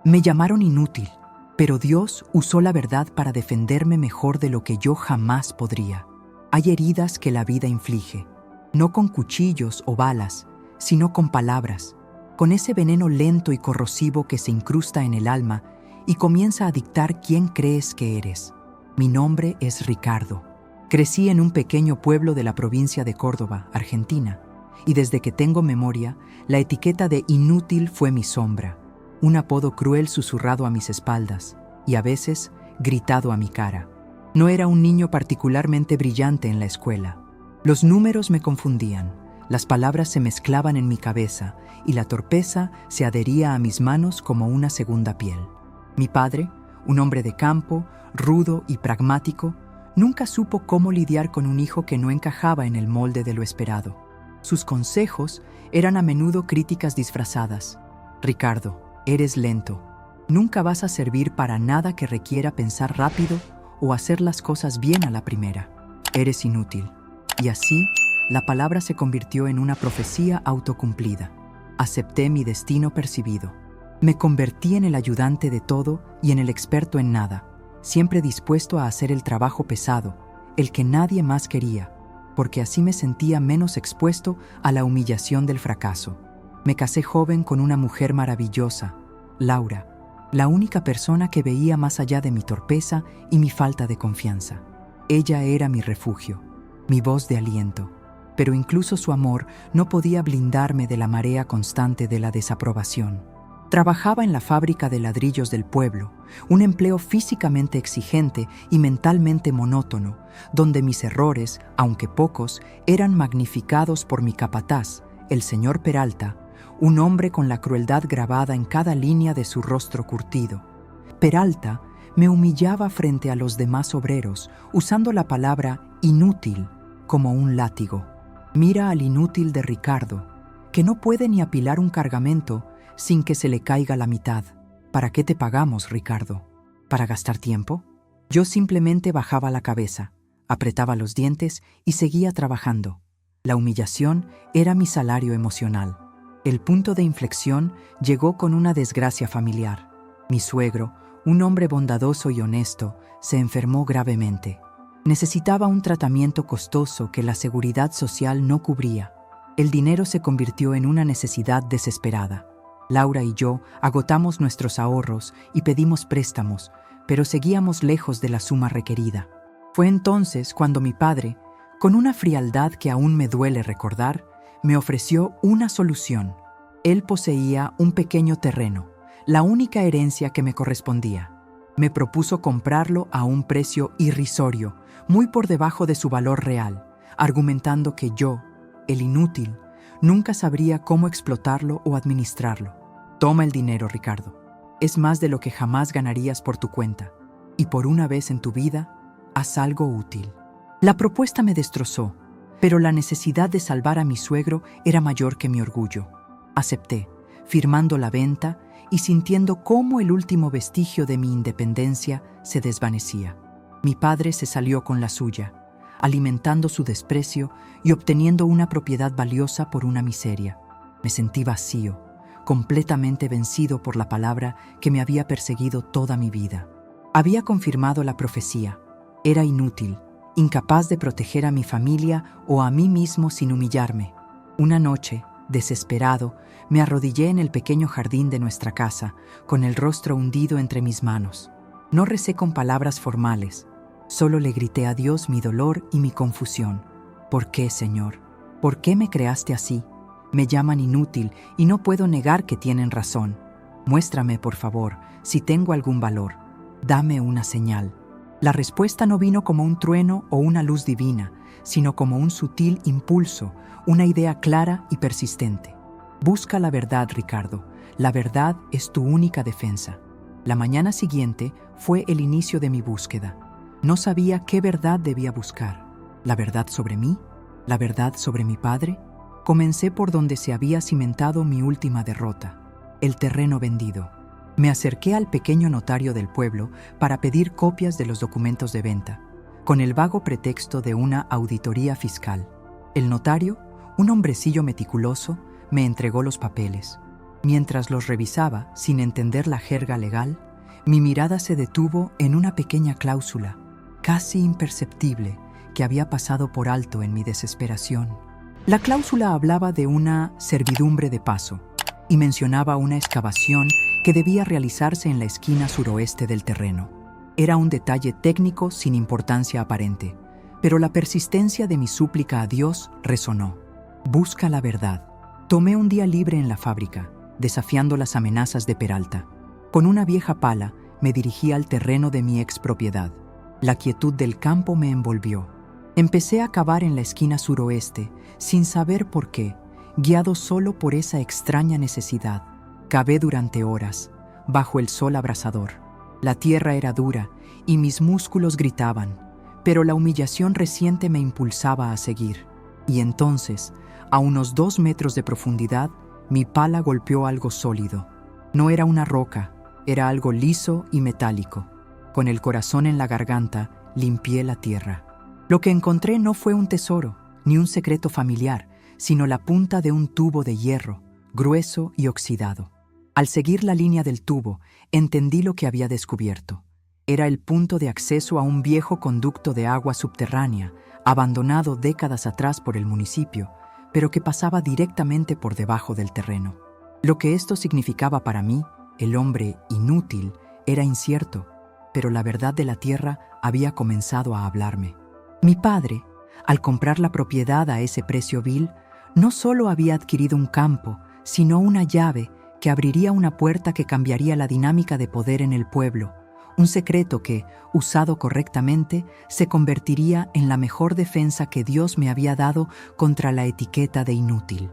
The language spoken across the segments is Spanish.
Me llamaron inútil, pero Dios usó la verdad para defenderme mejor de lo que yo jamás podría. Hay heridas que la vida inflige, no con cuchillos o balas, sino con palabras, con ese veneno lento y corrosivo que se incrusta en el alma y comienza a dictar quién crees que eres. Mi nombre es Ricardo. Crecí en un pequeño pueblo de la provincia de Córdoba, Argentina, y desde que tengo memoria, la etiqueta de inútil fue mi sombra, un apodo cruel susurrado a mis espaldas y a veces gritado a mi cara. No era un niño particularmente brillante en la escuela. Los números me confundían, las palabras se mezclaban en mi cabeza y la torpeza se adhería a mis manos como una segunda piel. Mi padre, un hombre de campo, rudo y pragmático, nunca supo cómo lidiar con un hijo que no encajaba en el molde de lo esperado. Sus consejos eran a menudo críticas disfrazadas. Ricardo, eres lento. Nunca vas a servir para nada que requiera pensar rápido o hacer las cosas bien a la primera. Eres inútil. Y así, la palabra se convirtió en una profecía autocumplida. Acepté mi destino percibido. Me convertí en el ayudante de todo y en el experto en nada, siempre dispuesto a hacer el trabajo pesado, el que nadie más quería, porque así me sentía menos expuesto a la humillación del fracaso. Me casé joven con una mujer maravillosa, Laura, la única persona que veía más allá de mi torpeza y mi falta de confianza. Ella era mi refugio, mi voz de aliento, pero incluso su amor no podía blindarme de la marea constante de la desaprobación. Trabajaba en la fábrica de ladrillos del pueblo, un empleo físicamente exigente y mentalmente monótono, donde mis errores, aunque pocos, eran magnificados por mi capataz, el señor Peralta, un hombre con la crueldad grabada en cada línea de su rostro curtido. Peralta me humillaba frente a los demás obreros, usando la palabra inútil como un látigo. Mira al inútil de Ricardo, que no puede ni apilar un cargamento sin que se le caiga la mitad. ¿Para qué te pagamos, Ricardo? ¿Para gastar tiempo? Yo simplemente bajaba la cabeza, apretaba los dientes y seguía trabajando. La humillación era mi salario emocional. El punto de inflexión llegó con una desgracia familiar. Mi suegro, un hombre bondadoso y honesto, se enfermó gravemente. Necesitaba un tratamiento costoso que la seguridad social no cubría. El dinero se convirtió en una necesidad desesperada. Laura y yo agotamos nuestros ahorros y pedimos préstamos, pero seguíamos lejos de la suma requerida. Fue entonces cuando mi padre, con una frialdad que aún me duele recordar, me ofreció una solución. Él poseía un pequeño terreno, la única herencia que me correspondía. Me propuso comprarlo a un precio irrisorio, muy por debajo de su valor real, argumentando que yo, el inútil, nunca sabría cómo explotarlo o administrarlo. Toma el dinero, Ricardo. Es más de lo que jamás ganarías por tu cuenta. Y por una vez en tu vida, haz algo útil. La propuesta me destrozó, pero la necesidad de salvar a mi suegro era mayor que mi orgullo. Acepté, firmando la venta y sintiendo cómo el último vestigio de mi independencia se desvanecía. Mi padre se salió con la suya, alimentando su desprecio y obteniendo una propiedad valiosa por una miseria. Me sentí vacío, completamente vencido por la palabra que me había perseguido toda mi vida. Había confirmado la profecía. Era inútil, incapaz de proteger a mi familia o a mí mismo sin humillarme. Una noche, desesperado, me arrodillé en el pequeño jardín de nuestra casa, con el rostro hundido entre mis manos. No recé con palabras formales, solo le grité a Dios mi dolor y mi confusión. ¿Por qué, Señor? ¿Por qué me creaste así? Me llaman inútil y no puedo negar que tienen razón. Muéstrame, por favor, si tengo algún valor. Dame una señal. La respuesta no vino como un trueno o una luz divina, sino como un sutil impulso, una idea clara y persistente. Busca la verdad, Ricardo. La verdad es tu única defensa. La mañana siguiente fue el inicio de mi búsqueda. No sabía qué verdad debía buscar. ¿La verdad sobre mí? ¿La verdad sobre mi padre? Comencé por donde se había cimentado mi última derrota, el terreno vendido. Me acerqué al pequeño notario del pueblo para pedir copias de los documentos de venta, con el vago pretexto de una auditoría fiscal. El notario, un hombrecillo meticuloso, me entregó los papeles. Mientras los revisaba, sin entender la jerga legal, mi mirada se detuvo en una pequeña cláusula, casi imperceptible, que había pasado por alto en mi desesperación. La cláusula hablaba de una servidumbre de paso y mencionaba una excavación que debía realizarse en la esquina suroeste del terreno. Era un detalle técnico sin importancia aparente, pero la persistencia de mi súplica a Dios resonó. Busca la verdad. Tomé un día libre en la fábrica, desafiando las amenazas de Peralta. Con una vieja pala, me dirigí al terreno de mi expropiedad. La quietud del campo me envolvió. Empecé a cavar en la esquina suroeste, sin saber por qué, guiado solo por esa extraña necesidad. Cavé durante horas, bajo el sol abrasador. La tierra era dura y mis músculos gritaban, pero la humillación reciente me impulsaba a seguir. Y entonces, a unos 2 metros de profundidad, mi pala golpeó algo sólido. No era una roca, era algo liso y metálico. Con el corazón en la garganta, limpié la tierra. Lo que encontré no fue un tesoro, ni un secreto familiar, sino la punta de un tubo de hierro, grueso y oxidado. Al seguir la línea del tubo, entendí lo que había descubierto. Era el punto de acceso a un viejo conducto de agua subterránea, abandonado décadas atrás por el municipio, pero que pasaba directamente por debajo del terreno. Lo que esto significaba para mí, el hombre inútil, era incierto, pero la verdad de la tierra había comenzado a hablarme. Mi padre, al comprar la propiedad a ese precio vil, no solo había adquirido un campo, sino una llave que abriría una puerta que cambiaría la dinámica de poder en el pueblo, un secreto que, usado correctamente, se convertiría en la mejor defensa que Dios me había dado contra la etiqueta de inútil.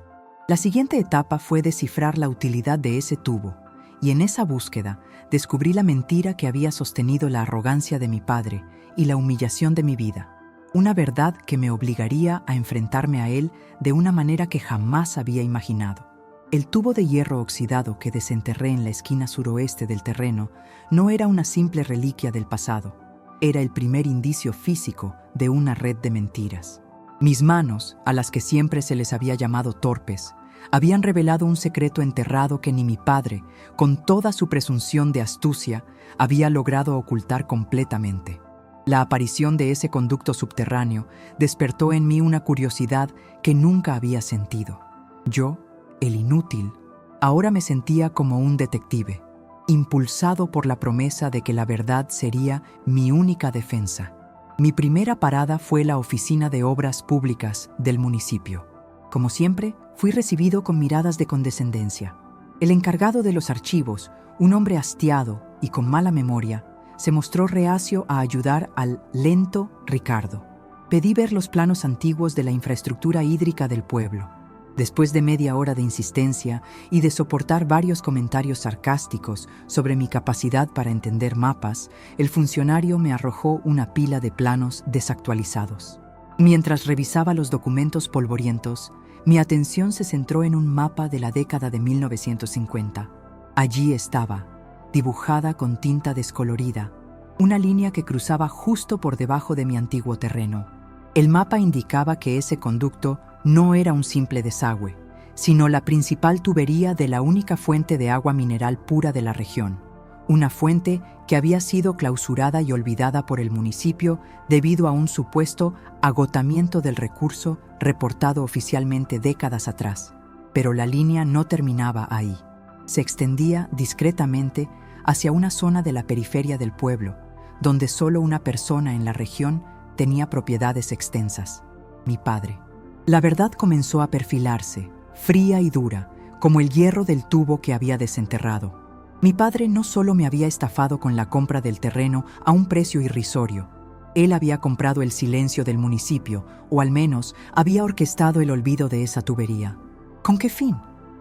La siguiente etapa fue descifrar la utilidad de ese tubo, y en esa búsqueda descubrí la mentira que había sostenido la arrogancia de mi padre y la humillación de mi vida. Una verdad que me obligaría a enfrentarme a él de una manera que jamás había imaginado. El tubo de hierro oxidado que desenterré en la esquina suroeste del terreno no era una simple reliquia del pasado, era el primer indicio físico de una red de mentiras. Mis manos, a las que siempre se les había llamado torpes, habían revelado un secreto enterrado que ni mi padre, con toda su presunción de astucia, había logrado ocultar completamente. La aparición de ese conducto subterráneo despertó en mí una curiosidad que nunca había sentido. Yo, el inútil, ahora me sentía como un detective, impulsado por la promesa de que la verdad sería mi única defensa. Mi primera parada fue la oficina de obras públicas del municipio. Como siempre, fui recibido con miradas de condescendencia. El encargado de los archivos, un hombre hastiado y con mala memoria, se mostró reacio a ayudar al lento Ricardo. Pedí ver los planos antiguos de la infraestructura hídrica del pueblo. Después de media hora de insistencia y de soportar varios comentarios sarcásticos sobre mi capacidad para entender mapas, el funcionario me arrojó una pila de planos desactualizados. Mientras revisaba los documentos polvorientos, mi atención se centró en un mapa de la década de 1950. Allí estaba, dibujada con tinta descolorida, una línea que cruzaba justo por debajo de mi antiguo terreno. El mapa indicaba que ese conducto no era un simple desagüe, sino la principal tubería de la única fuente de agua mineral pura de la región, una fuente que había sido clausurada y olvidada por el municipio debido a un supuesto agotamiento del recurso reportado oficialmente décadas atrás. Pero la línea no terminaba ahí. Se extendía discretamente hacia una zona de la periferia del pueblo, donde solo una persona en la región tenía propiedades extensas: mi padre. La verdad comenzó a perfilarse, fría y dura, como el hierro del tubo que había desenterrado. Mi padre no solo me había estafado con la compra del terreno a un precio irrisorio, él había comprado el silencio del municipio, o al menos había orquestado el olvido de esa tubería. ¿Con qué fin?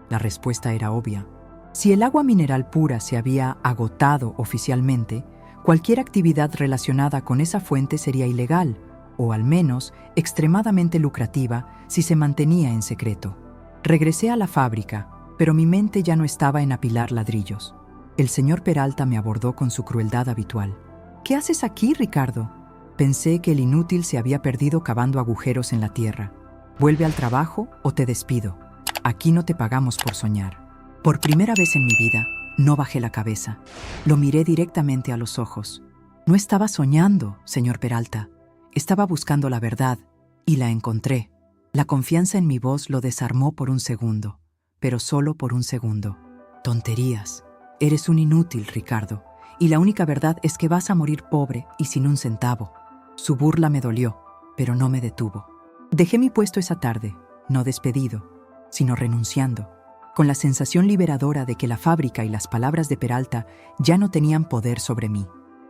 La respuesta era obvia. Si el agua mineral pura se había agotado oficialmente, cualquier actividad relacionada con esa fuente sería ilegal, o al menos extremadamente lucrativa si se mantenía en secreto. Regresé a la fábrica, pero mi mente ya no estaba en apilar ladrillos. El señor Peralta me abordó con su crueldad habitual. ¿Qué haces aquí, Ricardo? Pensé que el inútil se había perdido cavando agujeros en la tierra. Vuelve al trabajo o te despido. Aquí no te pagamos por soñar. Por primera vez en mi vida, no bajé la cabeza. Lo miré directamente a los ojos. No estaba soñando, señor Peralta. Estaba buscando la verdad, y la encontré. La confianza en mi voz lo desarmó por un segundo, pero solo por un segundo. Tonterías. Eres un inútil, Ricardo, y la única verdad es que vas a morir pobre y sin un centavo. Su burla me dolió, pero no me detuvo. Dejé mi puesto esa tarde, no despedido, sino renunciando, con la sensación liberadora de que la fábrica y las palabras de Peralta ya no tenían poder sobre mí.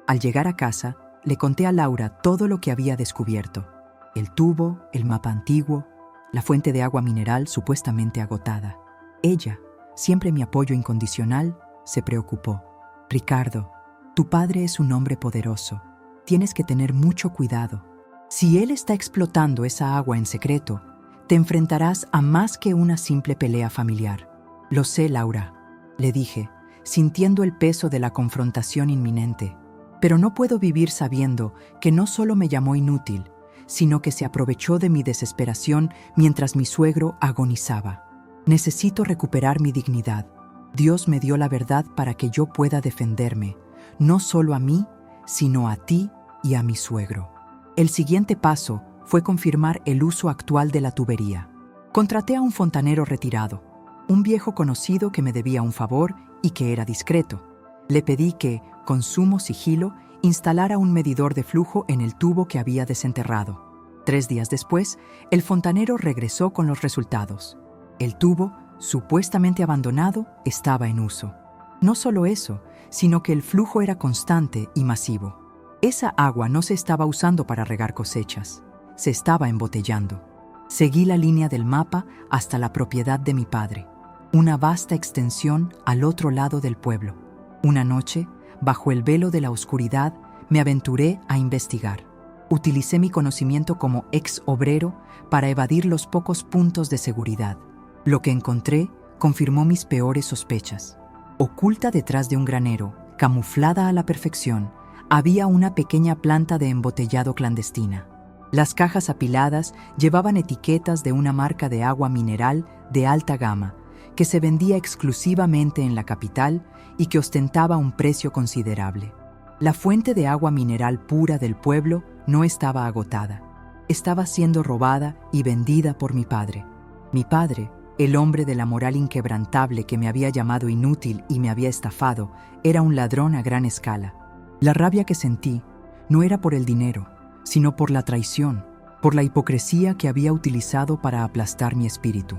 Al llegar a casa, le conté a Laura todo lo que había descubierto. El tubo, el mapa antiguo, la fuente de agua mineral supuestamente agotada. Ella, siempre mi apoyo incondicional, se preocupó. Ricardo, tu padre es un hombre poderoso. Tienes que tener mucho cuidado. Si él está explotando esa agua en secreto, te enfrentarás a más que una simple pelea familiar. Lo sé, Laura, le dije, sintiendo el peso de la confrontación inminente. Pero no puedo vivir sabiendo que no solo me llamó inútil, sino que se aprovechó de mi desesperación mientras mi suegro agonizaba. Necesito recuperar mi dignidad. Dios me dio la verdad para que yo pueda defenderme, no solo a mí, sino a ti y a mi suegro. El siguiente paso fue confirmar el uso actual de la tubería. Contraté a un fontanero retirado, un viejo conocido que me debía un favor y que era discreto. Le pedí que, con sumo sigilo, instalara un medidor de flujo en el tubo que había desenterrado. 3 días después, el fontanero regresó con los resultados. El tubo, supuestamente abandonado, estaba en uso. No solo eso, sino que el flujo era constante y masivo. Esa agua no se estaba usando para regar cosechas, se estaba embotellando. Seguí la línea del mapa hasta la propiedad de mi padre, una vasta extensión al otro lado del pueblo. Una noche, bajo el velo de la oscuridad, me aventuré a investigar. Utilicé mi conocimiento como ex obrero para evadir los pocos puntos de seguridad. Lo que encontré confirmó mis peores sospechas. Oculta detrás de un granero, camuflada a la perfección, había una pequeña planta de embotellado clandestina. Las cajas apiladas llevaban etiquetas de una marca de agua mineral de alta gama, que se vendía exclusivamente en la capital y que ostentaba un precio considerable. La fuente de agua mineral pura del pueblo no estaba agotada. Estaba siendo robada y vendida por mi padre. Mi padre, el hombre de la moral inquebrantable que me había llamado inútil y me había estafado, era un ladrón a gran escala. La rabia que sentí no era por el dinero, sino por la traición, por la hipocresía que había utilizado para aplastar mi espíritu.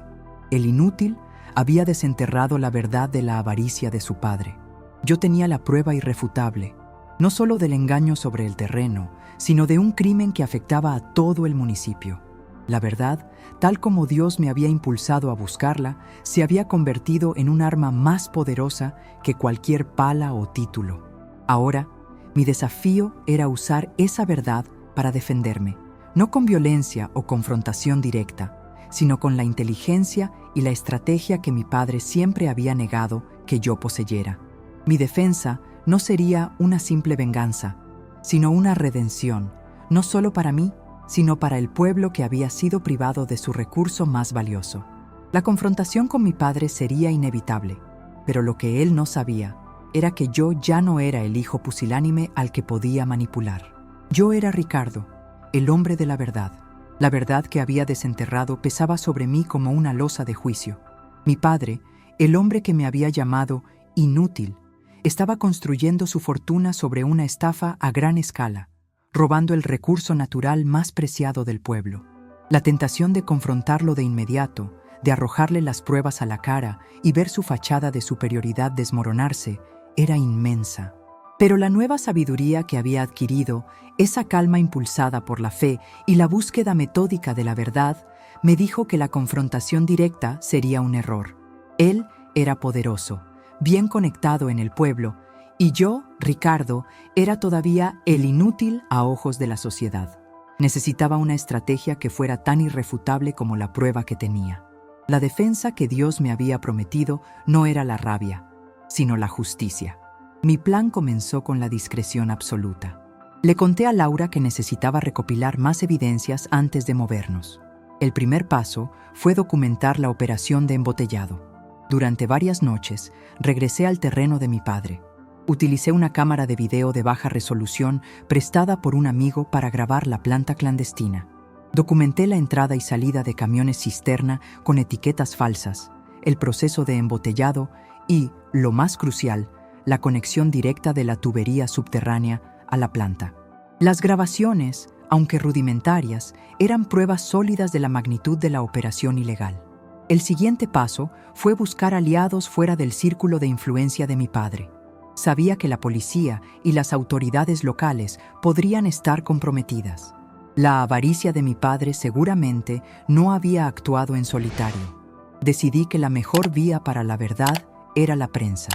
El inútil había desenterrado la verdad de la avaricia de su padre. Yo tenía la prueba irrefutable, no solo del engaño sobre el terreno, sino de un crimen que afectaba a todo el municipio. La verdad, tal como Dios me había impulsado a buscarla, se había convertido en un arma más poderosa que cualquier pala o título. Ahora, mi desafío era usar esa verdad para defenderme, no con violencia o confrontación directa, sino con la inteligencia y la estrategia que mi padre siempre había negado que yo poseyera. Mi defensa no sería una simple venganza, sino una redención, no solo para mí, sino para el pueblo que había sido privado de su recurso más valioso. La confrontación con mi padre sería inevitable, pero lo que él no sabía era que yo ya no era el hijo pusilánime al que podía manipular. Yo era Ricardo, el hombre de la verdad. La verdad que había desenterrado pesaba sobre mí como una losa de juicio. Mi padre, el hombre que me había llamado inútil, estaba construyendo su fortuna sobre una estafa a gran escala, robando el recurso natural más preciado del pueblo. La tentación de confrontarlo de inmediato, de arrojarle las pruebas a la cara y ver su fachada de superioridad desmoronarse, era inmensa. Pero la nueva sabiduría que había adquirido, esa calma impulsada por la fe y la búsqueda metódica de la verdad, me dijo que la confrontación directa sería un error. Él era poderoso, bien conectado en el pueblo, y yo, Ricardo, era todavía el inútil a ojos de la sociedad. Necesitaba una estrategia que fuera tan irrefutable como la prueba que tenía. La defensa que Dios me había prometido no era la rabia, sino la justicia. Mi plan comenzó con la discreción absoluta. Le conté a Laura que necesitaba recopilar más evidencias antes de movernos. El primer paso fue documentar la operación de embotellado. Durante varias noches, regresé al terreno de mi padre. Utilicé una cámara de video de baja resolución prestada por un amigo para grabar la planta clandestina. Documenté la entrada y salida de camiones cisterna con etiquetas falsas, el proceso de embotellado y, lo más crucial, la conexión directa de la tubería subterránea a la planta. Las grabaciones, aunque rudimentarias, eran pruebas sólidas de la magnitud de la operación ilegal. El siguiente paso fue buscar aliados fuera del círculo de influencia de mi padre. Sabía que la policía y las autoridades locales podrían estar comprometidas. La avaricia de mi padre seguramente no había actuado en solitario. Decidí que la mejor vía para la verdad era la prensa.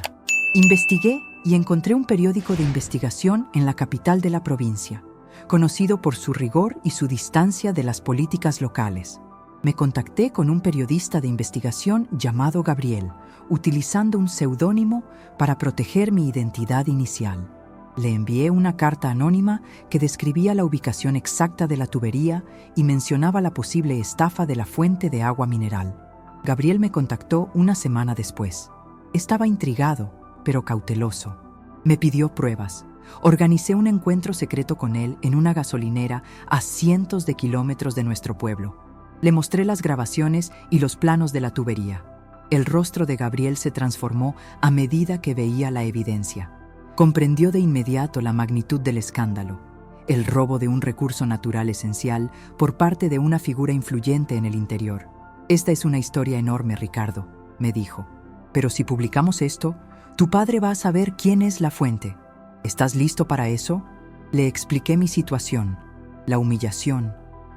Investigué y encontré un periódico de investigación en la capital de la provincia, conocido por su rigor y su distancia de las políticas locales. Me contacté con un periodista de investigación llamado Gabriel, utilizando un seudónimo para proteger mi identidad inicial. Le envié una carta anónima que describía la ubicación exacta de la tubería y mencionaba la posible estafa de la fuente de agua mineral. Gabriel me contactó una semana después. Estaba intrigado, pero cauteloso. Me pidió pruebas. Organicé un encuentro secreto con él en una gasolinera a cientos de kilómetros de nuestro pueblo. Le mostré las grabaciones y los planos de la tubería. El rostro de Gabriel se transformó a medida que veía la evidencia. Comprendió de inmediato la magnitud del escándalo, el robo de un recurso natural esencial por parte de una figura influyente en el interior. «Esta es una historia enorme, Ricardo», me dijo. «Pero si publicamos esto, tu padre va a saber quién es la fuente. ¿Estás listo para eso?». Le expliqué mi situación, la humillación,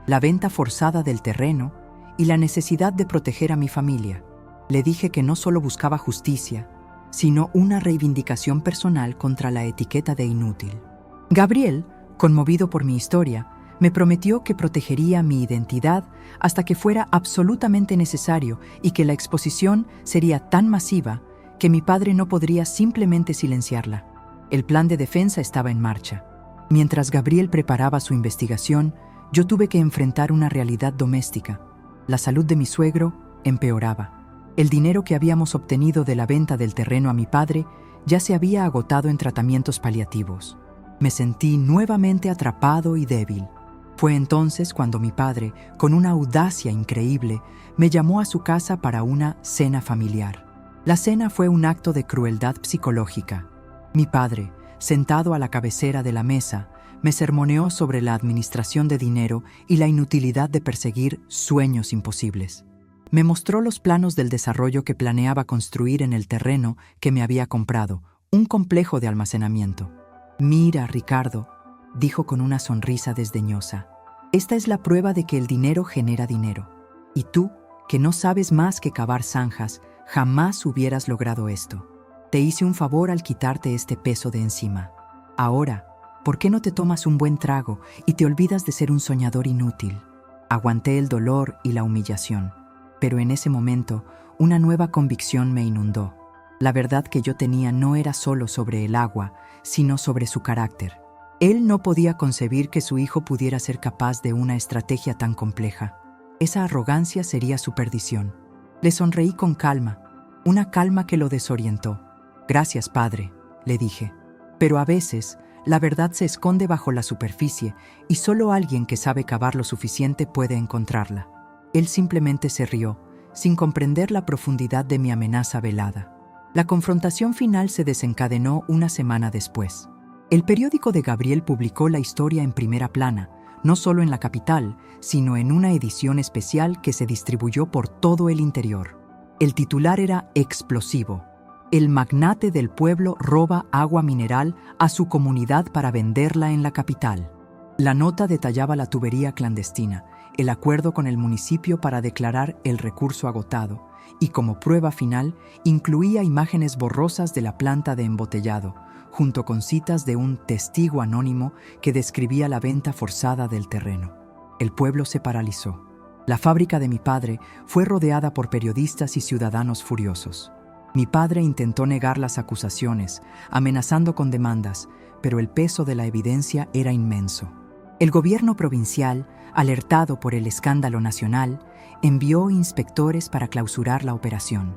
la venta forzada del terreno y la necesidad de proteger a mi familia. Le dije que no solo buscaba justicia, sino una reivindicación personal contra la etiqueta de inútil. Gabriel, conmovido por mi historia, me prometió que protegería mi identidad hasta que fuera absolutamente necesario y que la exposición sería tan masiva que mi padre no podría simplemente silenciarla. El plan de defensa estaba en marcha. Mientras Gabriel preparaba su investigación, yo tuve que enfrentar una realidad doméstica. La salud de mi suegro empeoraba. El dinero que habíamos obtenido de la venta del terreno a mi padre ya se había agotado en tratamientos paliativos. Me sentí nuevamente atrapado y débil. Fue entonces cuando mi padre, con una audacia increíble, me llamó a su casa para una cena familiar. La cena fue un acto de crueldad psicológica. Mi padre, sentado a la cabecera de la mesa, me sermoneó sobre la administración de dinero y la inutilidad de perseguir sueños imposibles. Me mostró los planos del desarrollo que planeaba construir en el terreno que me había comprado, un complejo de almacenamiento. «Mira, Ricardo», dijo con una sonrisa desdeñosa, «esta es la prueba de que el dinero genera dinero. Y tú, que no sabes más que cavar zanjas, jamás hubieras logrado esto. Te hice un favor al quitarte este peso de encima. Ahora, ¿por qué no te tomas un buen trago y te olvidas de ser un soñador inútil?». Aguanté el dolor y la humillación, pero en ese momento una nueva convicción me inundó. La verdad que yo tenía no era solo sobre el agua, sino sobre su carácter. Él no podía concebir que su hijo pudiera ser capaz de una estrategia tan compleja. Esa arrogancia sería su perdición. Le sonreí con calma, una calma que lo desorientó. «Gracias, padre», le dije. «Pero a veces, la verdad se esconde bajo la superficie y solo alguien que sabe cavar lo suficiente puede encontrarla». Él simplemente se rió, sin comprender la profundidad de mi amenaza velada. La confrontación final se desencadenó una semana después. El periódico de Gabriel publicó la historia en primera plana, no solo en la capital, sino en una edición especial que se distribuyó por todo el interior. El titular era explosivo: «El magnate del pueblo roba agua mineral a su comunidad para venderla en la capital». La nota detallaba la tubería clandestina, el acuerdo con el municipio para declarar el recurso agotado y, como prueba final, incluía imágenes borrosas de la planta de embotellado, junto con citas de un testigo anónimo que describía la venta forzada del terreno. El pueblo se paralizó. La fábrica de mi padre fue rodeada por periodistas y ciudadanos furiosos. Mi padre intentó negar las acusaciones, amenazando con demandas, pero el peso de la evidencia era inmenso. El gobierno provincial, alertado por el escándalo nacional, envió inspectores para clausurar la operación.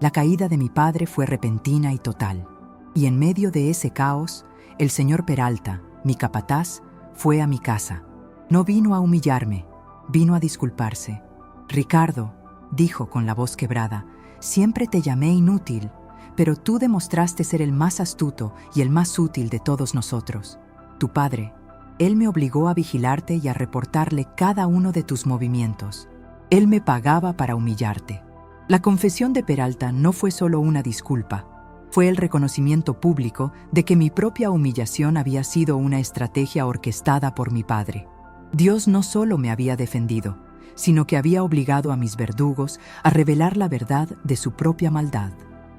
La caída de mi padre fue repentina y total, y en medio de ese caos, el señor Peralta, mi capataz, fue a mi casa. No vino a humillarme, vino a disculparse. «Ricardo», dijo con la voz quebrada, «siempre te llamé inútil, pero tú demostraste ser el más astuto y el más útil de todos nosotros. Tu padre, él me obligó a vigilarte y a reportarle cada uno de tus movimientos. Él me pagaba para humillarte». La confesión de Peralta no fue solo una disculpa, fue el reconocimiento público de que mi propia humillación había sido una estrategia orquestada por mi padre. Dios no solo me había defendido, sino que había obligado a mis verdugos a revelar la verdad de su propia maldad.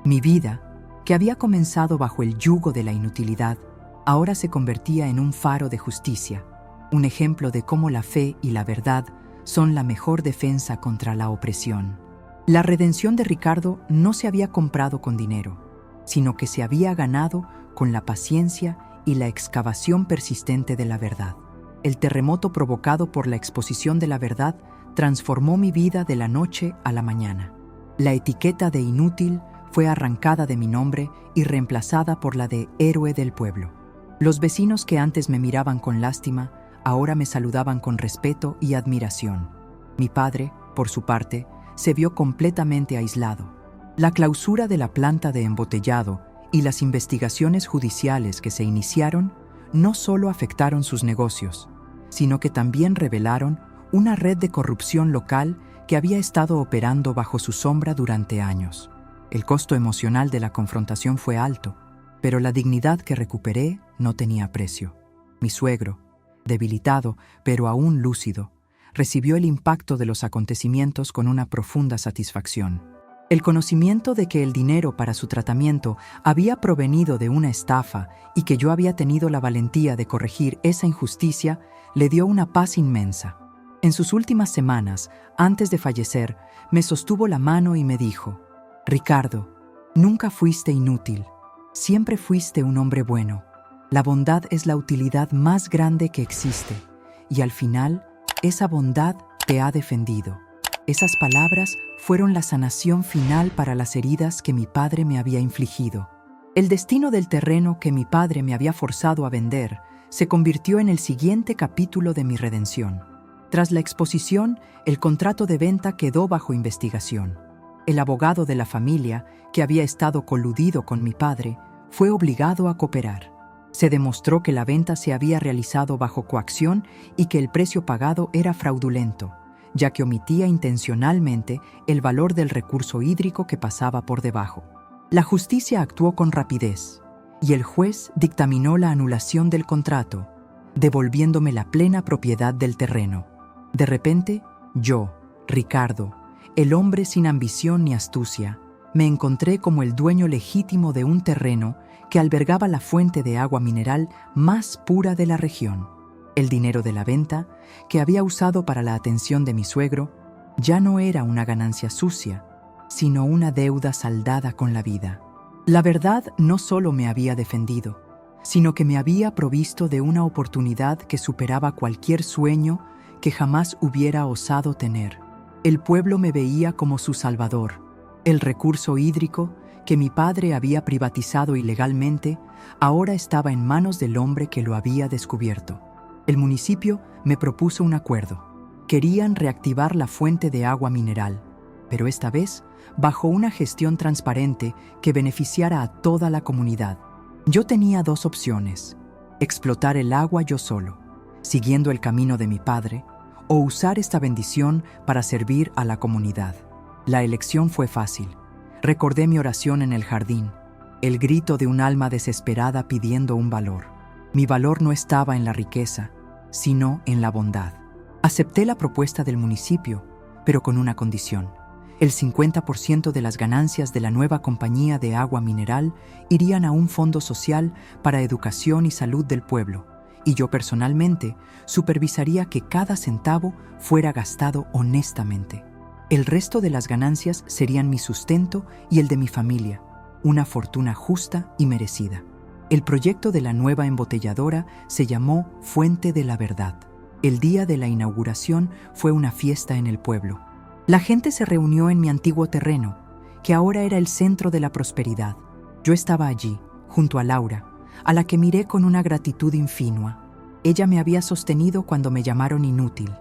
Mi vida, que había comenzado bajo el yugo de la inutilidad, ahora se convertía en un faro de justicia, un ejemplo de cómo la fe y la verdad son la mejor defensa contra la opresión. La redención de Ricardo no se había comprado con dinero, sino que se había ganado con la paciencia y la excavación persistente de la verdad. El terremoto provocado por la exposición de la verdad transformó mi vida de la noche a la mañana. La etiqueta de inútil fue arrancada de mi nombre y reemplazada por la de héroe del pueblo. Los vecinos que antes me miraban con lástima, ahora me saludaban con respeto y admiración. Mi padre, por su parte, se vio completamente aislado. La clausura de la planta de embotellado y las investigaciones judiciales que se iniciaron no solo afectaron sus negocios, sino que también revelaron una red de corrupción local que había estado operando bajo su sombra durante años. El costo emocional de la confrontación fue alto, pero la dignidad que recuperé no tenía precio. Mi suegro, debilitado pero aún lúcido, recibió el impacto de los acontecimientos con una profunda satisfacción. El conocimiento de que el dinero para su tratamiento había provenido de una estafa y que yo había tenido la valentía de corregir esa injusticia le dio una paz inmensa. En sus últimas semanas, antes de fallecer, me sostuvo la mano y me dijo: «Ricardo, nunca fuiste inútil, siempre fuiste un hombre bueno. La bondad es la utilidad más grande que existe, y al final, esa bondad te ha defendido». Esas palabras fueron la sanación final para las heridas que mi padre me había infligido. El destino del terreno que mi padre me había forzado a vender se convirtió en el siguiente capítulo de mi redención. Tras la exposición, el contrato de venta quedó bajo investigación. El abogado de la familia, que había estado coludido con mi padre, fue obligado a cooperar. Se demostró que la venta se había realizado bajo coacción y que el precio pagado era fraudulento, ya que omitía intencionalmente el valor del recurso hídrico que pasaba por debajo. La justicia actuó con rapidez, y el juez dictaminó la anulación del contrato, devolviéndome la plena propiedad del terreno. De repente, yo, Ricardo, el hombre sin ambición ni astucia, me encontré como el dueño legítimo de un terreno que albergaba la fuente de agua mineral más pura de la región. El dinero de la venta, que había usado para la atención de mi suegro, ya no era una ganancia sucia, sino una deuda saldada con la vida. La verdad no solo me había defendido, sino que me había provisto de una oportunidad que superaba cualquier sueño que jamás hubiera osado tener. El pueblo me veía como su salvador. El recurso hídrico, que mi padre había privatizado ilegalmente, ahora estaba en manos del hombre que lo había descubierto. El municipio me propuso un acuerdo. Querían reactivar la fuente de agua mineral, pero esta vez bajo una gestión transparente que beneficiara a toda la comunidad. Yo tenía dos opciones: explotar el agua yo solo, siguiendo el camino de mi padre, o usar esta bendición para servir a la comunidad. La elección fue fácil. Recordé mi oración en el jardín, el grito de un alma desesperada pidiendo un valor. Mi valor no estaba en la riqueza, sino en la bondad. Acepté la propuesta del municipio, pero con una condición: el 50% de las ganancias de la nueva compañía de agua mineral irían a un fondo social para educación y salud del pueblo, y yo personalmente supervisaría que cada centavo fuera gastado honestamente. El resto de las ganancias serían mi sustento y el de mi familia, una fortuna justa y merecida. El proyecto de la nueva embotelladora se llamó Fuente de la Verdad. El día de la inauguración fue una fiesta en el pueblo. La gente se reunió en mi antiguo terreno que ahora era el centro de la prosperidad. Yo estaba allí, junto a Laura, a la que miré con una gratitud infinua. Ella me había sostenido cuando me llamaron inútil.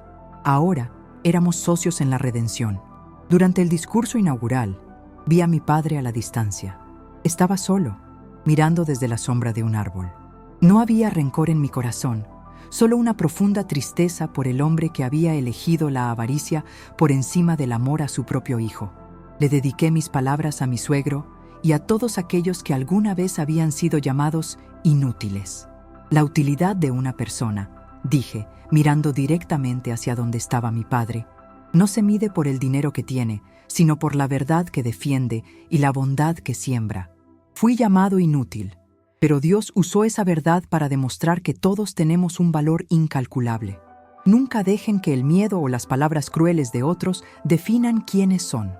Ahora éramos socios en la redención. Durante el discurso inaugural, vi a mi padre a la distancia. Estaba solo, mirando desde la sombra de un árbol. No había rencor en mi corazón, solo una profunda tristeza por el hombre que había elegido la avaricia por encima del amor a su propio hijo. Le dediqué mis palabras a mi suegro y a todos aquellos que alguna vez habían sido llamados inútiles. La utilidad de una persona, dije, mirando directamente hacia donde estaba mi padre, no se mide por el dinero que tiene, sino por la verdad que defiende y la bondad que siembra. Fui llamado inútil, pero Dios usó esa verdad para demostrar que todos tenemos un valor incalculable. Nunca dejen que el miedo o las palabras crueles de otros definan quiénes son.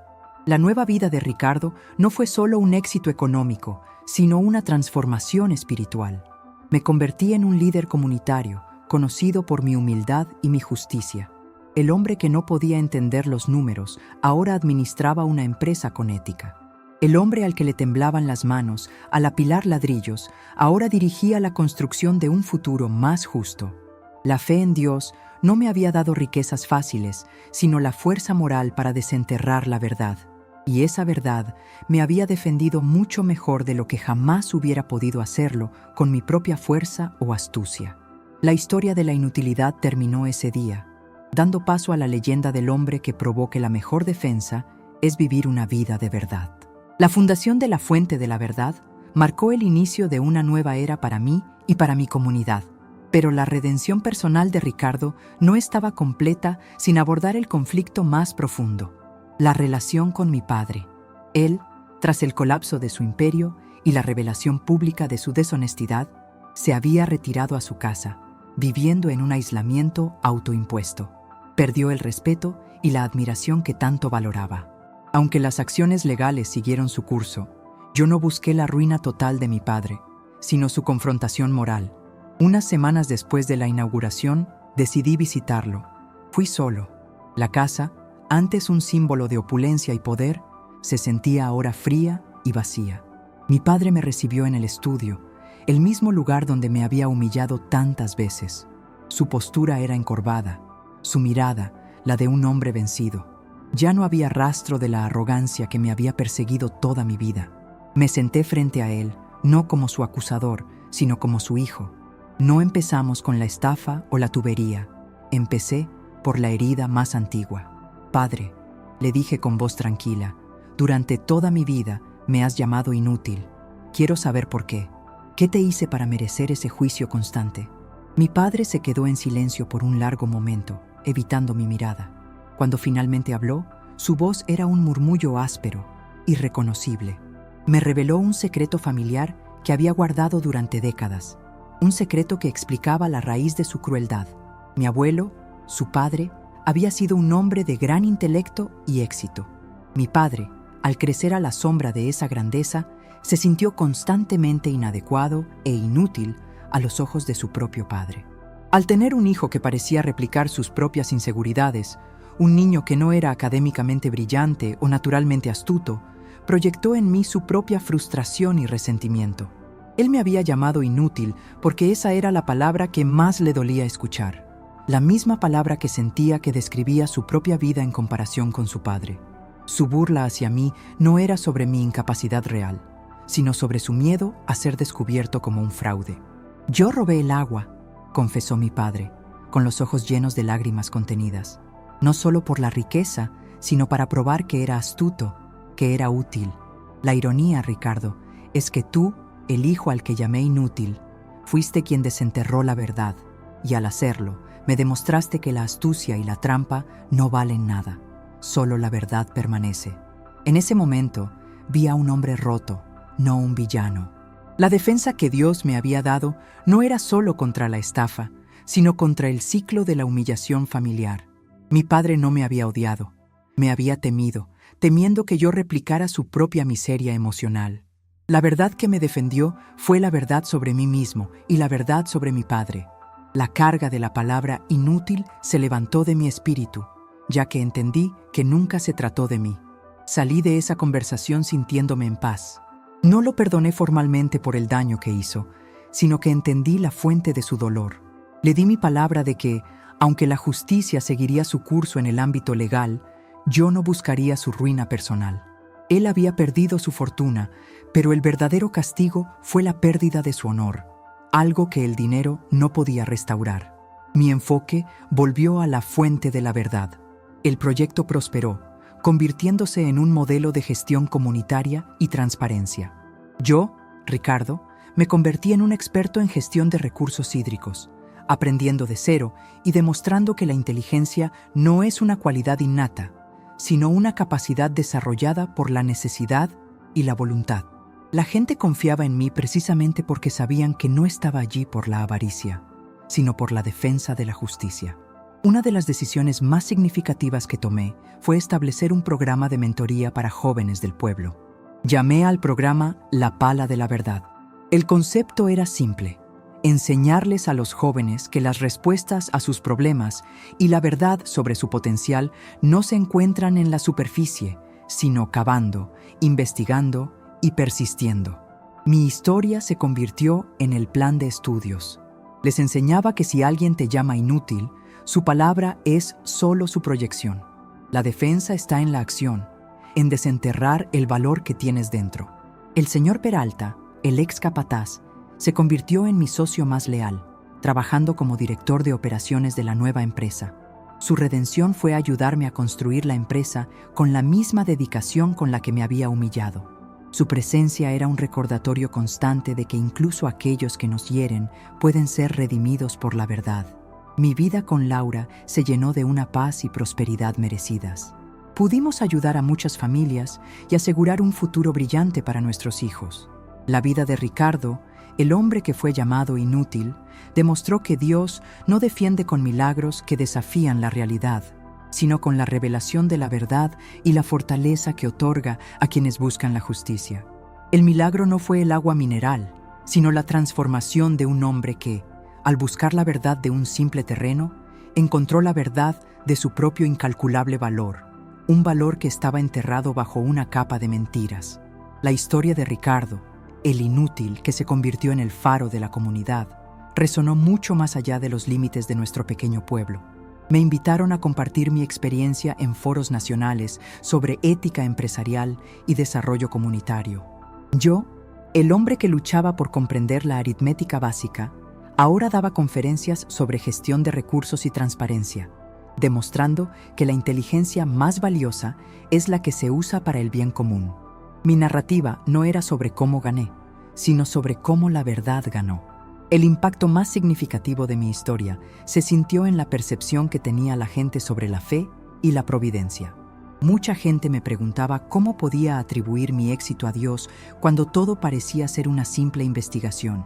La nueva vida de Ricardo no fue solo un éxito económico, sino una transformación espiritual. Me convertí en un líder comunitario, conocido por mi humildad y mi justicia. El hombre que no podía entender los números ahora administraba una empresa con ética. El hombre al que le temblaban las manos al apilar ladrillos ahora dirigía la construcción de un futuro más justo. La fe en Dios no me había dado riquezas fáciles, sino la fuerza moral para desenterrar la verdad. Y esa verdad me había defendido mucho mejor de lo que jamás hubiera podido hacerlo con mi propia fuerza o astucia. La historia de la inutilidad terminó ese día, dando paso a la leyenda del hombre que probó que la mejor defensa es vivir una vida de verdad. La fundación de la Fuente de la Verdad marcó el inicio de una nueva era para mí y para mi comunidad. Pero la redención personal de Ricardo no estaba completa sin abordar el conflicto más profundo, la relación con mi padre. Él, tras el colapso de su imperio y la revelación pública de su deshonestidad, se había retirado a su casa, viviendo en un aislamiento autoimpuesto. Perdió el respeto y la admiración que tanto valoraba. Aunque las acciones legales siguieron su curso, yo no busqué la ruina total de mi padre, sino su confrontación moral. Unas semanas después de la inauguración, decidí visitarlo. Fui solo. La casa, antes un símbolo de opulencia y poder, se sentía ahora fría y vacía. Mi padre me recibió en el estudio, el mismo lugar donde me había humillado tantas veces. Su postura era encorvada, su mirada, la de un hombre vencido. Ya no había rastro de la arrogancia que me había perseguido toda mi vida. Me senté frente a él, no como su acusador, sino como su hijo. No empezamos con la estafa o la tubería. Empecé por la herida más antigua. Padre, le dije con voz tranquila, durante toda mi vida me has llamado inútil. Quiero saber por qué. ¿Qué te hice para merecer ese juicio constante? Mi padre se quedó en silencio por un largo momento, evitando mi mirada. Cuando finalmente habló, su voz era un murmullo áspero, irreconocible. Me reveló un secreto familiar que había guardado durante décadas, un secreto que explicaba la raíz de su crueldad. Mi abuelo, su padre, había sido un hombre de gran intelecto y éxito. Mi padre, al crecer a la sombra de esa grandeza, se sintió constantemente inadecuado e inútil a los ojos de su propio padre. Al tener un hijo que parecía replicar sus propias inseguridades, un niño que no era académicamente brillante o naturalmente astuto, proyectó en mí su propia frustración y resentimiento. Él me había llamado inútil porque esa era la palabra que más le dolía escuchar, la misma palabra que sentía que describía su propia vida en comparación con su padre. Su burla hacia mí no era sobre mi incapacidad real, sino sobre su miedo a ser descubierto como un fraude. Yo robé el agua, confesó mi padre, con los ojos llenos de lágrimas contenidas. No solo por la riqueza, sino para probar que era astuto, que era útil. La ironía, Ricardo, es que tú, el hijo al que llamé inútil, fuiste quien desenterró la verdad, y al hacerlo, me demostraste que la astucia y la trampa no valen nada. Solo la verdad permanece. En ese momento, vi a un hombre roto, no un villano. La defensa que Dios me había dado no era solo contra la estafa, sino contra el ciclo de la humillación familiar. Mi padre no me había odiado, me había temido, temiendo que yo replicara su propia miseria emocional. La verdad que me defendió fue la verdad sobre mí mismo y la verdad sobre mi padre. La carga de la palabra inútil se levantó de mi espíritu, ya que entendí que nunca se trató de mí. Salí de esa conversación sintiéndome en paz. No lo perdoné formalmente por el daño que hizo, sino que entendí la fuente de su dolor. Le di mi palabra de que, aunque la justicia seguiría su curso en el ámbito legal, yo no buscaría su ruina personal. Él había perdido su fortuna, pero el verdadero castigo fue la pérdida de su honor, algo que el dinero no podía restaurar. Mi enfoque volvió a la fuente de la verdad. El proyecto prosperó, convirtiéndose en un modelo de gestión comunitaria y transparencia. Yo, Ricardo, me convertí en un experto en gestión de recursos hídricos, aprendiendo de cero y demostrando que la inteligencia no es una cualidad innata, sino una capacidad desarrollada por la necesidad y la voluntad. La gente confiaba en mí precisamente porque sabían que no estaba allí por la avaricia, sino por la defensa de la justicia. Una de las decisiones más significativas que tomé fue establecer un programa de mentoría para jóvenes del pueblo. Llamé al programa La Pala de la Verdad. El concepto era simple: enseñarles a los jóvenes que las respuestas a sus problemas y la verdad sobre su potencial no se encuentran en la superficie, sino cavando, investigando y persistiendo. Mi historia se convirtió en el plan de estudios. Les enseñaba que si alguien te llama inútil, su palabra es solo su proyección. La defensa está en la acción, en desenterrar el valor que tienes dentro. El señor Peralta, el ex capataz, se convirtió en mi socio más leal, trabajando como director de operaciones de la nueva empresa. Su redención fue ayudarme a construir la empresa con la misma dedicación con la que me había humillado. Su presencia era un recordatorio constante de que incluso aquellos que nos hieren pueden ser redimidos por la verdad. Mi vida con Laura se llenó de una paz y prosperidad merecidas. Pudimos ayudar a muchas familias y asegurar un futuro brillante para nuestros hijos. La vida de Ricardo, el hombre que fue llamado inútil, demostró que Dios no defiende con milagros que desafían la realidad, sino con la revelación de la verdad y la fortaleza que otorga a quienes buscan la justicia. El milagro no fue el agua mineral, sino la transformación de un hombre que, al buscar la verdad de un simple terreno, encontró la verdad de su propio incalculable valor, un valor que estaba enterrado bajo una capa de mentiras. La historia de Ricardo, el inútil que se convirtió en el faro de la comunidad, resonó mucho más allá de los límites de nuestro pequeño pueblo. Me invitaron a compartir mi experiencia en foros nacionales sobre ética empresarial y desarrollo comunitario. Yo, el hombre que luchaba por comprender la aritmética básica, ahora daba conferencias sobre gestión de recursos y transparencia, demostrando que la inteligencia más valiosa es la que se usa para el bien común. Mi narrativa no era sobre cómo gané, sino sobre cómo la verdad ganó. El impacto más significativo de mi historia se sintió en la percepción que tenía la gente sobre la fe y la providencia. Mucha gente me preguntaba cómo podía atribuir mi éxito a Dios cuando todo parecía ser una simple investigación.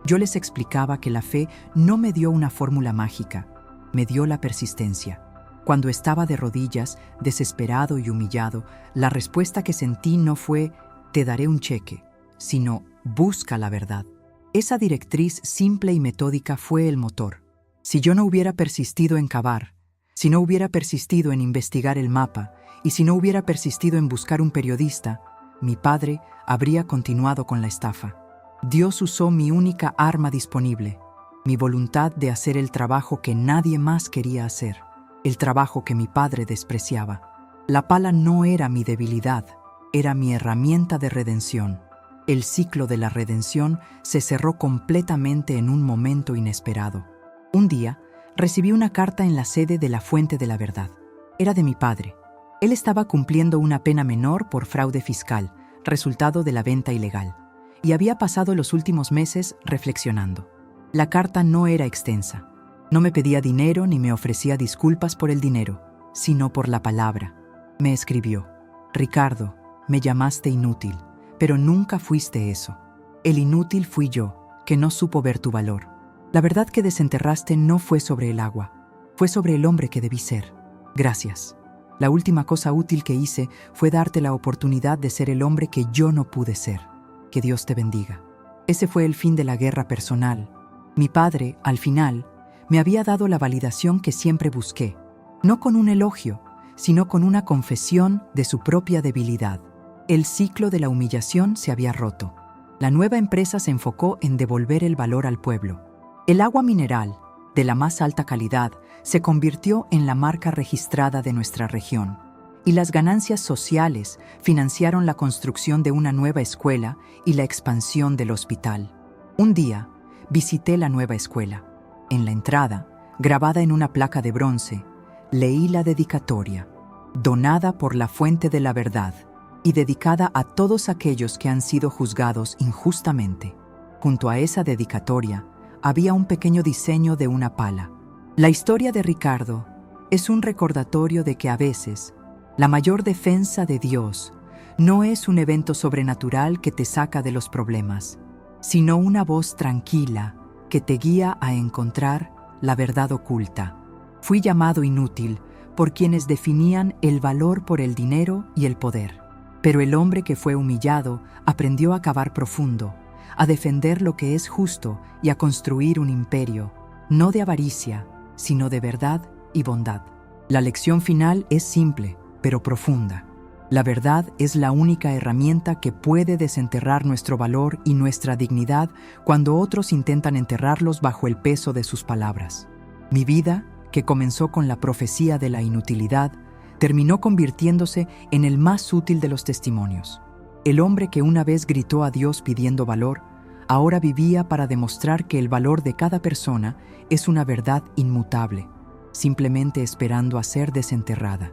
Yo les explicaba que la fe no me dio una fórmula mágica, me dio la persistencia. Cuando estaba de rodillas, desesperado y humillado, la respuesta que sentí no fue «te daré un cheque», sino «busca la verdad». Esa directriz simple y metódica fue el motor. Si yo no hubiera persistido en cavar, si no hubiera persistido en investigar el mapa y si no hubiera persistido en buscar un periodista, mi padre habría continuado con la estafa. Dios usó mi única arma disponible, mi voluntad de hacer el trabajo que nadie más quería hacer, el trabajo que mi padre despreciaba. La pala no era mi debilidad, era mi herramienta de redención. El ciclo de la redención se cerró completamente en un momento inesperado. Un día, recibí una carta en la sede de la Fuente de la Verdad. Era de mi padre. Él estaba cumpliendo una pena menor por fraude fiscal, resultado de la venta ilegal, y había pasado los últimos meses reflexionando. La carta no era extensa. No me pedía dinero ni me ofrecía disculpas por el dinero, sino por la palabra. Me escribió: «Ricardo, me llamaste inútil, pero nunca fuiste eso. El inútil fui yo, que no supo ver tu valor. La verdad que desenterraste no fue sobre el agua, fue sobre el hombre que debí ser. Gracias. La última cosa útil que hice fue darte la oportunidad de ser el hombre que yo no pude ser. Que Dios te bendiga». Ese fue el fin de la guerra personal. Mi padre, al final, me había dado la validación que siempre busqué, no con un elogio, sino con una confesión de su propia debilidad. El ciclo de la humillación se había roto. La nueva empresa se enfocó en devolver el valor al pueblo. El agua mineral, de la más alta calidad, se convirtió en la marca registrada de nuestra región, y las ganancias sociales financiaron la construcción de una nueva escuela y la expansión del hospital. Un día, visité la nueva escuela. En la entrada, grabada en una placa de bronce, leí la dedicatoria, donada por la Fuente de la Verdad y dedicada a todos aquellos que han sido juzgados injustamente. Junto a esa dedicatoria había un pequeño diseño de una pala. La historia de Ricardo es un recordatorio de que a veces la mayor defensa de Dios no es un evento sobrenatural que te saca de los problemas, sino una voz tranquila que te guía a encontrar la verdad oculta. Fui llamado inútil por quienes definían el valor por el dinero y el poder. Pero el hombre que fue humillado aprendió a cavar profundo, a defender lo que es justo y a construir un imperio, no de avaricia, sino de verdad y bondad. La lección final es simple, pero profunda. La verdad es la única herramienta que puede desenterrar nuestro valor y nuestra dignidad cuando otros intentan enterrarlos bajo el peso de sus palabras. Mi vida, que comenzó con la profecía de la inutilidad, terminó convirtiéndose en el más útil de los testimonios. El hombre que una vez gritó a Dios pidiendo valor, ahora vivía para demostrar que el valor de cada persona es una verdad inmutable, simplemente esperando a ser desenterrada.